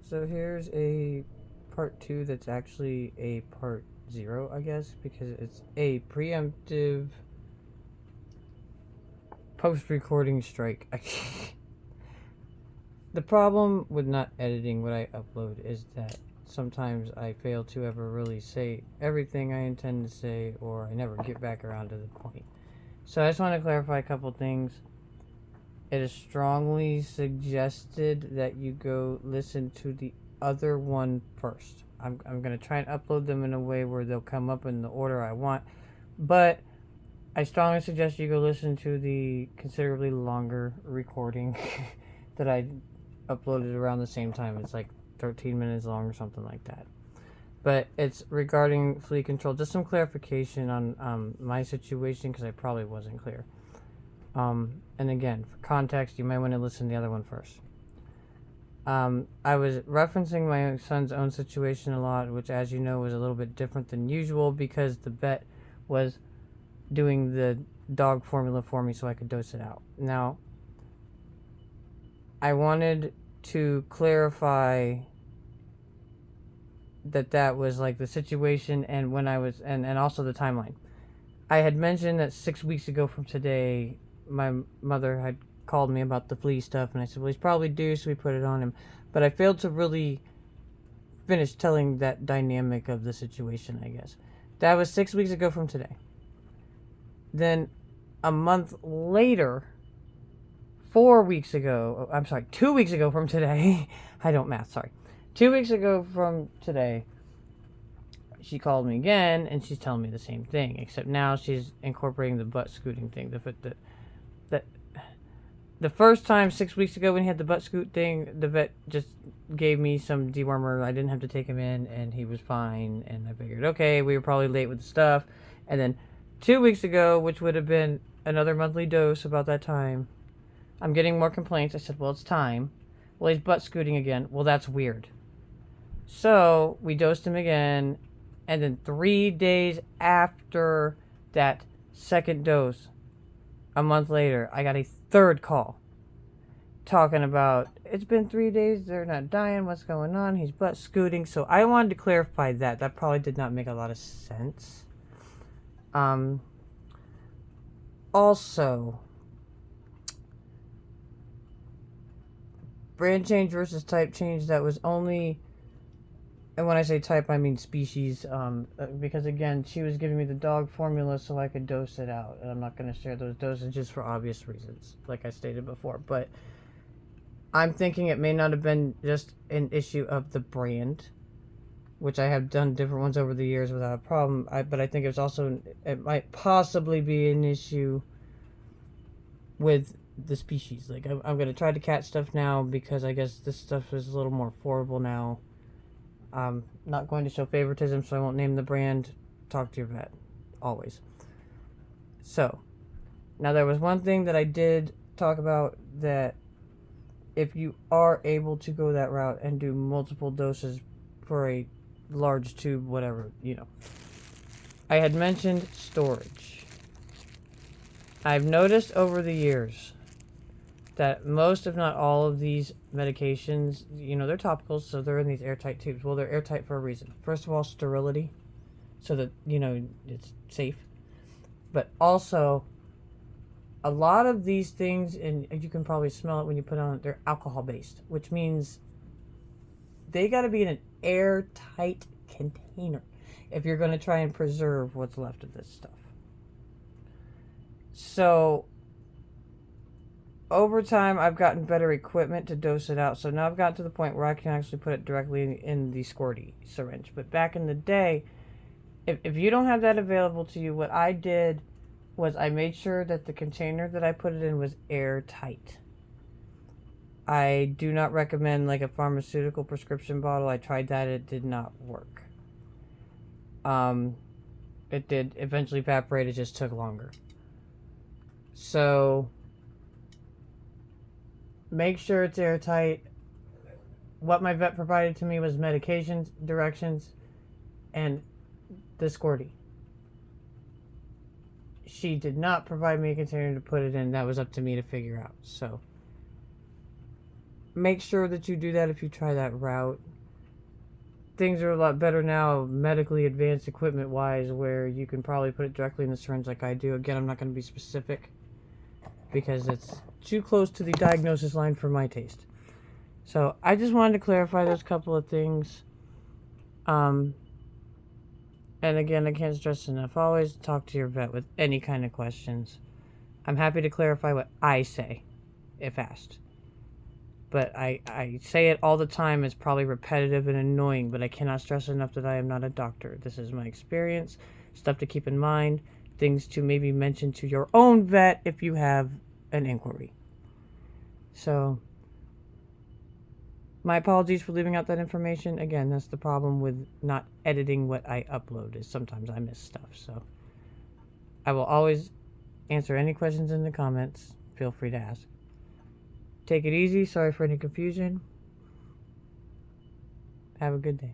So here's a part 2 that's actually a part 0, I guess, because it's a preemptive post-recording strike. The problem with not editing what I upload is that sometimes I fail to ever really say everything I intend to say, or I never get back around to the point. So I just want to clarify a couple things. It is strongly suggested that you go listen to the other one first. I'm going to try and upload them in a way where they'll come up in the order I want. But I strongly suggest you go listen to the considerably longer recording that I uploaded around the same time. It's like 13 minutes long or something like that. But it's regarding FLEA control. Just some clarification on my situation, because I probably wasn't clear. And again, for context, you might want to listen to the other one first. I was referencing my son's own situation a lot, which, as you know, was a little bit different than usual because the vet was doing the dog formula for me so I could dose it out. Now, I wanted to clarify that was like the situation and when I was, and also the timeline. I had mentioned that 6 weeks ago from today, my mother had called me about the FLEA stuff, and I said, well, he's probably due, so we put it on him. But I failed to really finish telling that dynamic of the situation, I guess. That was 6 weeks ago from today. Then a month later, 2 weeks ago from today, I don't math, sorry. 2 weeks ago from today, she called me again, and she's telling me the same thing, except now she's incorporating the butt scooting thing. The first time 6 weeks ago when he had the butt scoot thing, the vet just gave me some dewormer. I didn't have to take him in, and he was fine. And I figured, okay, we were probably late with the stuff. And then 2 weeks ago, which would have been another monthly dose about that time, I'm getting more complaints. I said, well, it's time. Well, he's butt scooting again. Well, that's weird. So we dosed him again. And then 3 days after that second dose, a month later, I got a third call talking about, it's been 3 days, they're not dying, what's going on, he's butt scooting. So I wanted to clarify that. That probably did not make a lot of sense. Also, brand change versus type change, that was only, and when I say type, I mean species, because again, she was giving me the dog formula so I could dose it out, and I'm not going to share those dosages for obvious reasons, like I stated before, but I'm thinking it may not have been just an issue of the brand, which I have done different ones over the years without a problem, but I think it might possibly be an issue with the species. Like, I'm going to try the cat stuff now because I guess this stuff is a little more affordable now. I'm not going to show favoritism, so I won't name the brand. Talk to your vet, always. So, now there was one thing that I did talk about, that if you are able to go that route and do multiple doses for a large tube, whatever, I had mentioned storage. I've noticed over the years that most, if not all, of these medications, they're topicals, so they're in these airtight tubes. Well, they're airtight for a reason. First of all, sterility, so that, it's safe. But also, a lot of these things, and you can probably smell it when you put on it, they're alcohol-based, which means they got to be in an airtight container if you're going to try and preserve what's left of this stuff. So, over time, I've gotten better equipment to dose it out. So now I've gotten to the point where I can actually put it directly in the squirty syringe. But back in the day, if you don't have that available to you, what I did was I made sure that the container that I put it in was airtight. I do not recommend like a pharmaceutical prescription bottle. I tried that. It did not work. It did eventually evaporate. It just took longer. So make sure it's airtight. What my vet provided to me was medications, directions, and the squirty. She did not provide me a container to put it in. That was up to me to figure out. So make sure that you do that if you try that route. Things are a lot better now, medically advanced equipment wise, where you can probably put it directly in the syringe like I do. Again, I'm not going to be specific because it's too close to the diagnosis line for my taste. So I just wanted to clarify those couple of things. And again, I can't stress enough, always talk to your vet with any kind of questions. I'm happy to clarify what I say if asked. But I say it all the time. It's probably repetitive and annoying, but I cannot stress enough that I am not a doctor. This is my experience, stuff to keep in mind, things to maybe mention to your own vet if you have an inquiry. So, my apologies for leaving out that information. Again, that's the problem with not editing what I upload, is sometimes I miss stuff. So, I will always answer any questions in the comments. Feel free to ask. Take it easy. Sorry for any confusion. Have a good day.